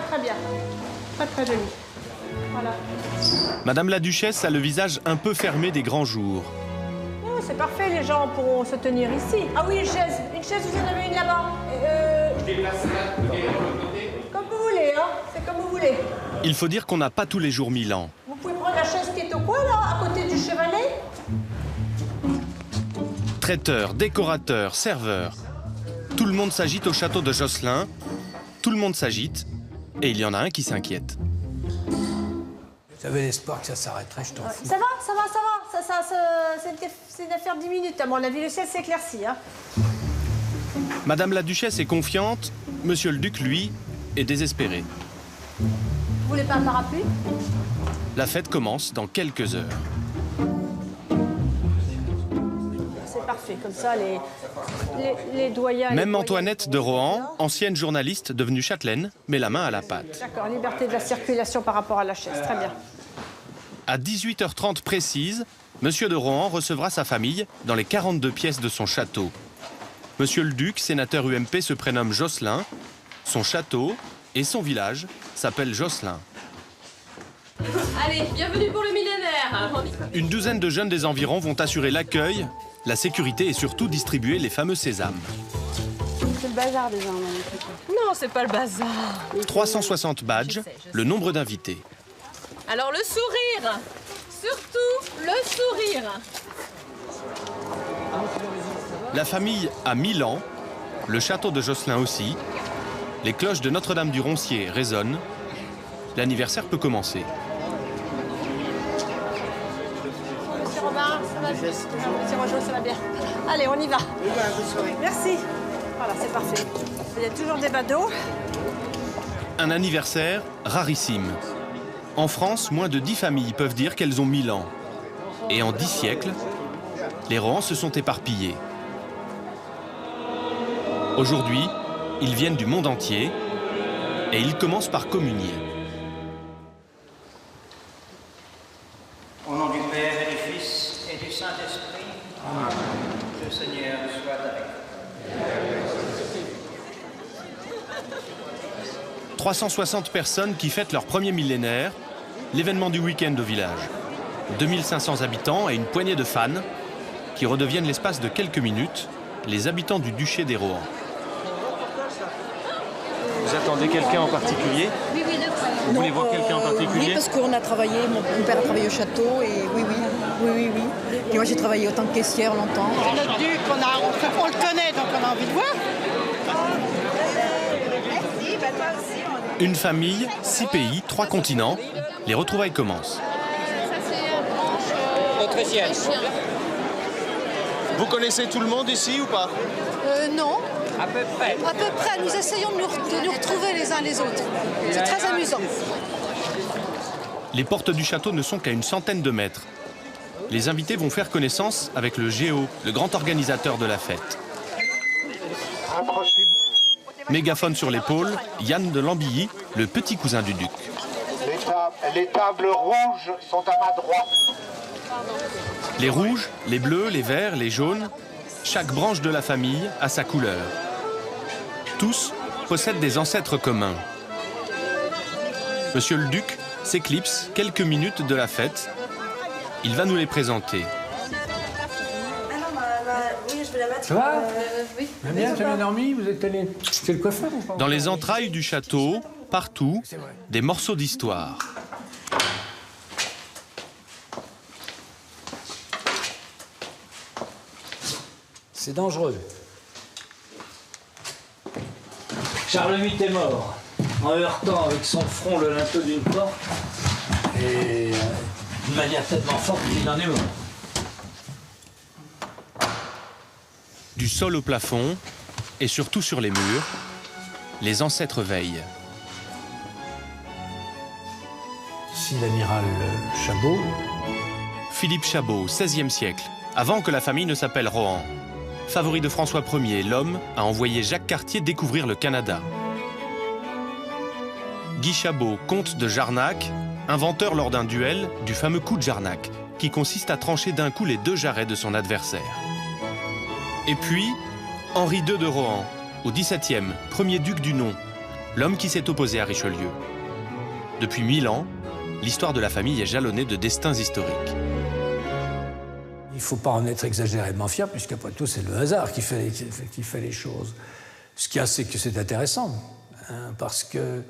très bien. Très très joli. Voilà. Madame la Duchesse a le visage un peu fermé des grands jours. Oh, c'est parfait, les gens pourront se tenir ici. Ah oui, une chaise. Une chaise, vous en avez une là-bas. Comme vous voulez, hein. C'est comme vous voulez. Il faut dire qu'on n'a pas tous les jours 1000 ans. Vous pouvez prendre la chaise qui est au coin, là, à côté du chevalet. Traiteurs, décorateurs, serveurs. Tout le monde s'agite au château de Josselin. Tout le monde s'agite. Et il y en a un qui s'inquiète. J'avais l'espoir que ça s'arrêterait, je t'en fous. Ça va. C'est une affaire de 10 minutes, à mon avis. Le ciel s'éclaircit, hein. Madame la Duchesse est confiante. Monsieur le Duc, lui, est désespéré. Vous voulez pas un parapluie? La fête commence dans quelques heures. C'est parfait, comme ça, les doyens... Même Antoinette de Rohan, ancienne journaliste devenue châtelaine, met la main à la pâte. D'accord, liberté de la circulation par rapport à la chaise, très bien. À 18h30 précise, Monsieur de Rohan recevra sa famille dans les 42 pièces de son château. Monsieur le Duc, sénateur UMP, se prénomme Josselin. Son château et son village s'appellent Josselin. Allez, bienvenue pour le millénaire. Une douzaine de jeunes des environs vont assurer l'accueil, la sécurité et surtout distribuer les fameux sésames. C'est le bazar déjà. Non, c'est pas le bazar. 360 badges, le nombre d'invités. Alors le sourire, surtout le sourire. La famille a 1000 ans, le château de Josselin aussi. Les cloches de Notre-Dame-du-Roncier résonnent. L'anniversaire peut commencer. Monsieur Robin, ça va bien. Monsieur Rojo, ça va bien. Allez, on y va. Merci. Voilà, c'est parfait. Il y a toujours des badauds. Un anniversaire rarissime. En France, moins de 10 familles peuvent dire qu'elles ont 1000 ans. Et en 10 siècles, les Rohan se sont éparpillés. Aujourd'hui, ils viennent du monde entier et ils commencent par communier. Au nom du Père et du Fils et du Saint-Esprit, Amen. Le Seigneur soit avec vous. 360 personnes qui fêtent leur premier millénaire, l'événement du week-end au village. 2500 habitants et une poignée de fans qui redeviennent l'espace de quelques minutes les habitants du duché des Rohan. Vous attendez quelqu'un en particulier? Oui, oui, Vous voulez voir quelqu'un en particulier? Oui, parce qu'on a travaillé, mon père a travaillé au château et oui. Et moi j'ai travaillé autant que caissière longtemps. C'est notre duc, on le connaît, donc on a envie de voir. Une famille, 6 pays, 3 continents. Les retrouvailles commencent. Autrichienne. Vous connaissez tout le monde ici ou pas? Non, À peu près. à peu près. Nous essayons de nous retrouver les uns les autres. C'est très amusant. Les portes du château ne sont qu'à une centaine de mètres. Les invités vont faire connaissance avec le Géo, le grand organisateur de la fête. Mégaphone sur l'épaule, Yann de Lambilly, le petit cousin du duc. Les tables rouges sont à ma droite. Les rouges, les bleus, les verts, les jaunes, chaque branche de la famille a sa couleur. Tous possèdent des ancêtres communs. Monsieur le duc s'éclipse quelques minutes de la fête. Il va nous les présenter. Ça va? Bien, tu as bien dormi? Vous êtes allé chez le coiffeur ou pas? Dans les entrailles du château, partout, des morceaux d'histoire. C'est dangereux. Charles VIII est mort en heurtant avec son front le linteau d'une porte et d'une manière tellement forte qu'il en est mort. Du sol au plafond et surtout sur les murs, les ancêtres veillent. Si l'amiral Chabot. Philippe Chabot, XVIe siècle, avant que la famille ne s'appelle Rohan. Favori de François Ier, l'homme a envoyé Jacques Cartier découvrir le Canada. Guy Chabot, comte de Jarnac, inventeur lors d'un duel du fameux coup de Jarnac, qui consiste à trancher d'un coup les 2 jarrets de son adversaire. Et puis, Henri II de Rohan, au XVIIe, premier duc du nom, l'homme qui s'est opposé à Richelieu. Depuis 1000 ans, l'histoire de la famille est jalonnée de destins historiques. Il ne faut pas en être exagérément fier, puisqu'après tout, c'est le hasard qui fait les choses. Ce qu'il y a, c'est que c'est intéressant, hein, parce que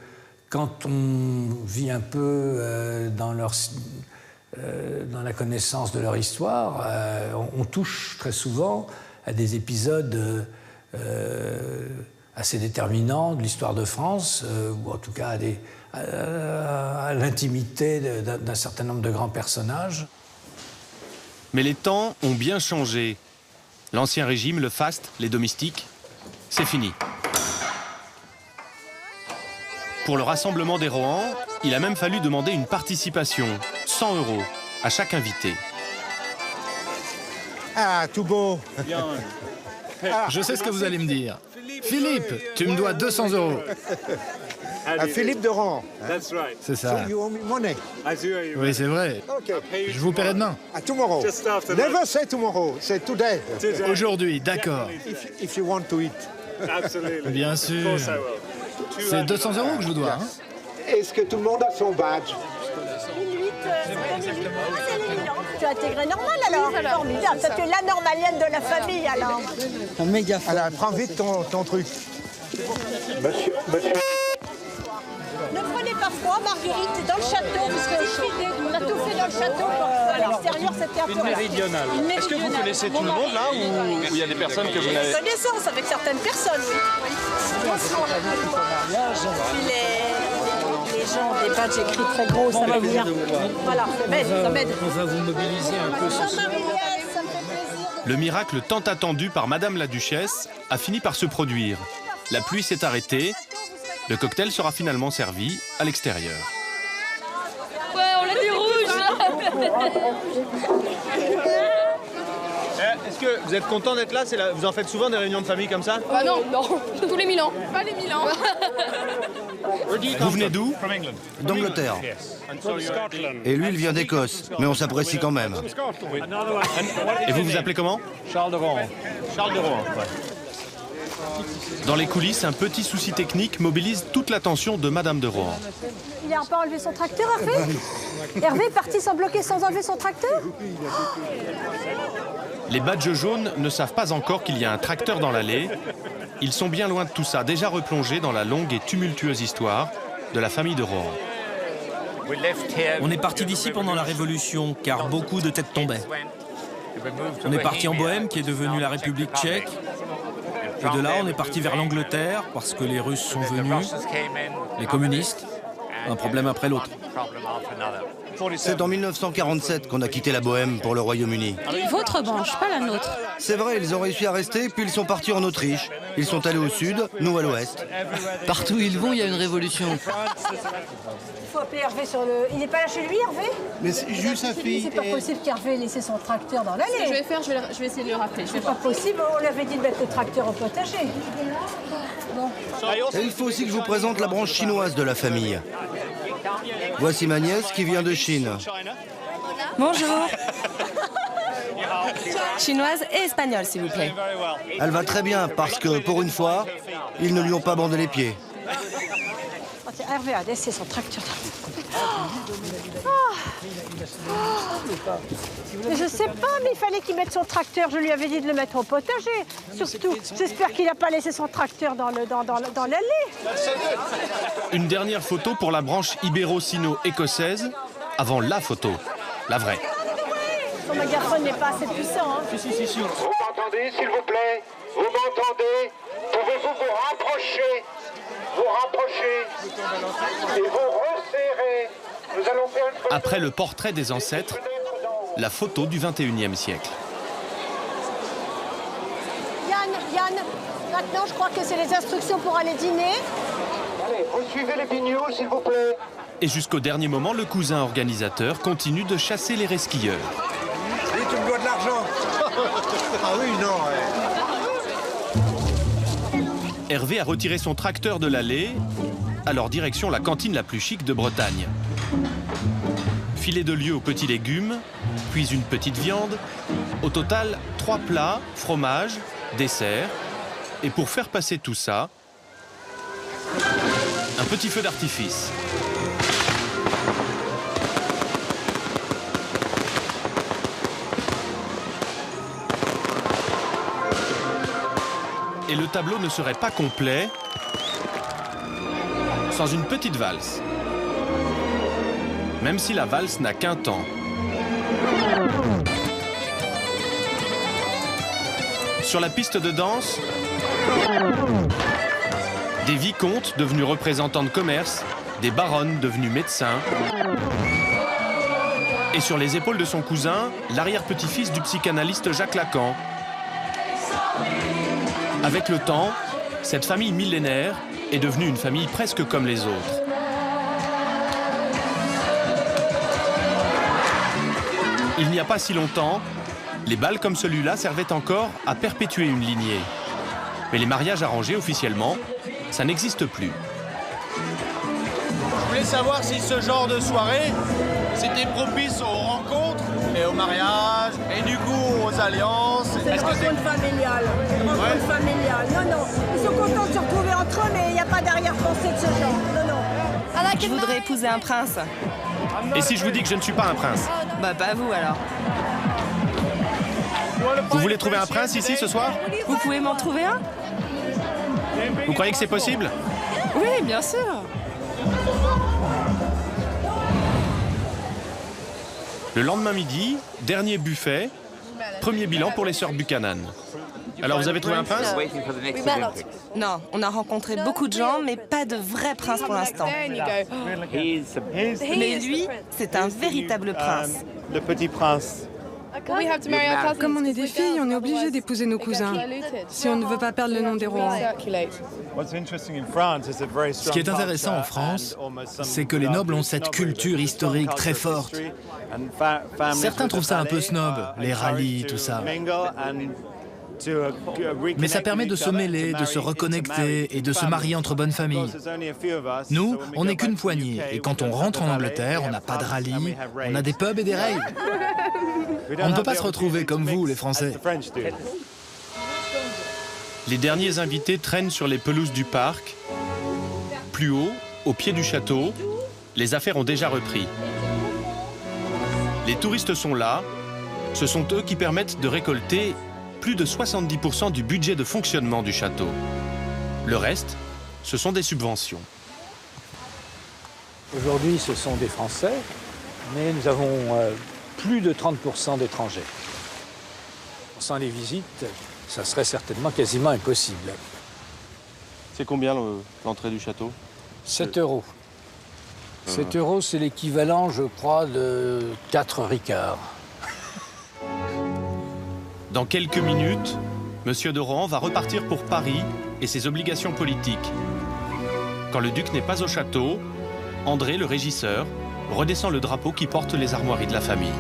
quand on vit un peu dans la connaissance de leur histoire, on touche très souvent à des épisodes assez déterminants de l'histoire de France, ou en tout cas à l'intimité d'un certain nombre de grands personnages. Mais les temps ont bien changé. L'Ancien Régime, le faste, les domestiques, c'est fini. Pour le rassemblement des Rohan, il a même fallu demander une participation, 100 €, à chaque invité. Ah, tout beau. Je sais ce que vous allez me dire. Philippe, tu me dois 200 €. Philippe de Rohan. C'est ça. So you owe me money. Oui, c'est vrai. Okay. Je vous paierai demain. Tomorrow. Never say tomorrow. Say today. Aujourd'hui, d'accord. If you want to eat. Bien sûr. C'est 200 € que je vous dois. Hein. Est-ce que tout le monde a son badge? Tu as intégré normal alors? Formidable, ça tu es la normalienne de la famille alors. Un méga fort. Alors, prends vite ton truc. Monsieur. Ne prenez pas froid, Marguerite, dans le château, parce que on a tout fait dans le château. À l'extérieur, c'était un peu... Une méridionale. Est-ce que vous connaissez tout le monde là ou il y a des personnes que vous n'avez... Connaissance avec certaines personnes, oui. Les gens ont des badges écrits très gros, ça va bien. Voilà, ça m'aide. On va vous mobiliser un peu ce soir. Le miracle tant attendu par Madame la Duchesse a fini par se produire. La pluie s'est arrêtée. Le cocktail sera finalement servi à l'extérieur. Ouais, on a du rouge. Est-ce que vous êtes content d'être là? Vous en faites souvent des réunions de famille comme ça? Ah non, tous les 1000 ans. Pas les 1000 ans. Vous venez d'où? D'Angleterre. Et lui, il vient d'Écosse, mais on s'apprécie quand même. Et vous vous appelez comment? Charles de Rohan. Charles de Rohan, ouais. Dans les coulisses, un petit souci technique mobilise toute l'attention de Madame de Rohan. Il n'a pas enlevé son tracteur, Hervé? Hervé est parti sans bloquer, sans enlever son tracteur? Les badges jaunes ne savent pas encore qu'il y a un tracteur dans l'allée. Ils sont bien loin de tout ça, déjà replongés dans la longue et tumultueuse histoire de la famille de Rohan. On est parti d'ici pendant la Révolution, car beaucoup de têtes tombaient. On est parti en Bohême, qui est devenue la République tchèque. Et de là, on est parti vers l'Angleterre, parce que les Russes sont venus, les communistes, un problème après l'autre. C'est en 1947 qu'on a quitté la Bohême pour le Royaume-Uni. Votre branche, pas la nôtre. C'est vrai, ils ont réussi à rester, puis ils sont partis en Autriche. Ils sont allés au sud, nous à l'ouest. Partout où ils vont, il y a une révolution. Il faut appeler Hervé sur le... Il n'est pas là chez lui, Hervé? Mais c'est juste sa fille. C'est pas possible qu'Hervé ait laissé son tracteur dans l'allée. Ce que je vais faire, je vais essayer de le rappeler. C'est pas possible, on lui avait dit de mettre le tracteur au potager. Bon. Et il faut aussi que je vous présente la branche chinoise de la famille. Voici ma nièce qui vient de Chine. Bonjour. Chinoise et espagnole, s'il vous plaît. Elle va très bien parce que, pour une fois, ils ne lui ont pas bandé les pieds. Hervé a laissé son tracteur. Mais je sais pas, mais il fallait qu'il mette son tracteur. Je lui avais dit de le mettre au potager. Surtout, j'espère qu'il n'a pas laissé son tracteur dans l'allée. Une dernière photo pour la branche ibéro-sino-écossaise, avant la photo, la vraie. Son mégaphone n'est pas assez puissant. Hein. Si. Vous m'entendez, s'il vous plaît? Vous m'entendez? Pouvez-vous vous rapprocher? Vous rapprocher et vous resserrer. Nous allons faire une photo. Après le portrait des ancêtres, la photo du 21e siècle. Yann, maintenant je crois que c'est les instructions pour aller dîner. Allez, vous suivez les bignoux, s'il vous plaît. Et jusqu'au dernier moment, le cousin organisateur continue de chasser les resquilleurs. Oui, tu me dois de l'argent. Ah oui, non. Hervé a retiré son tracteur de l'allée, alors direction la cantine la plus chic de Bretagne. Filet de lieu aux petits légumes, puis une petite viande. Au total, 3 plats, fromage, dessert. Et pour faire passer tout ça, un petit feu d'artifice. Et le tableau ne serait pas complet sans une petite valse. Même si la valse n'a qu'un temps. Sur la piste de danse, des vicomtes devenus représentants de commerce, des baronnes devenues médecins. Et sur les épaules de son cousin, l'arrière-petit-fils du psychanalyste Jacques Lacan. Avec le temps, cette famille millénaire est devenue une famille presque comme les autres. Il n'y a pas si longtemps, les bals comme celui-là servaient encore à perpétuer une lignée. Mais les mariages arrangés officiellement, ça n'existe plus. Je voulais savoir si ce genre de soirée, c'était propice aux rencontres et aux mariages, et du coup aux alliances. C'est une rencontre familiale. Non, non. Ils sont contents de se retrouver entre eux, mais il n'y a pas d'arrière-pensée de ce genre. Non, non. Je voudrais épouser un prince. Et si je vous dis que je ne suis pas un prince? Bah pas vous alors. Vous voulez trouver un prince ici ce soir? Vous pouvez m'en trouver un? Vous croyez que c'est possible? Oui, bien sûr. Le lendemain midi, dernier buffet, premier bilan pour les sœurs Buchanan. Alors vous avez trouvé un prince? Non, on a rencontré beaucoup de gens, mais pas de vrai prince pour l'instant. Mais lui, c'est un véritable prince. Le petit prince. Comme on est des filles, on est obligé d'épouser nos cousins, si on ne veut pas perdre le nom des Rohan. Ce qui est intéressant en France, c'est que les nobles ont cette culture historique très forte. Certains trouvent ça un peu snob, les rallyes, tout ça. Mais ça permet de se mêler, de se reconnecter et de se marier entre bonnes familles. Nous, on n'est qu'une poignée, et quand on rentre en Angleterre, on n'a pas de rallye, on a des pubs et des raves. On ne peut pas se retrouver comme vous, les Français. Les derniers invités traînent sur les pelouses du parc. Plus haut, au pied du château, les affaires ont déjà repris. Les touristes sont là. Ce sont eux qui permettent de récolter plus de 70% du budget de fonctionnement du château. Le reste, ce sont des subventions. Aujourd'hui, ce sont des Français, mais nous avons plus de 30% d'étrangers. Sans les visites, ça serait certainement quasiment impossible. C'est combien l'entrée du château? 7 €. 7 €, c'est l'équivalent, je crois, de 4 ricards. Dans quelques minutes, M. de Rohan va repartir pour Paris et ses obligations politiques. Quand le duc n'est pas au château, André, le régisseur, redescend le drapeau qui porte les armoiries de la famille.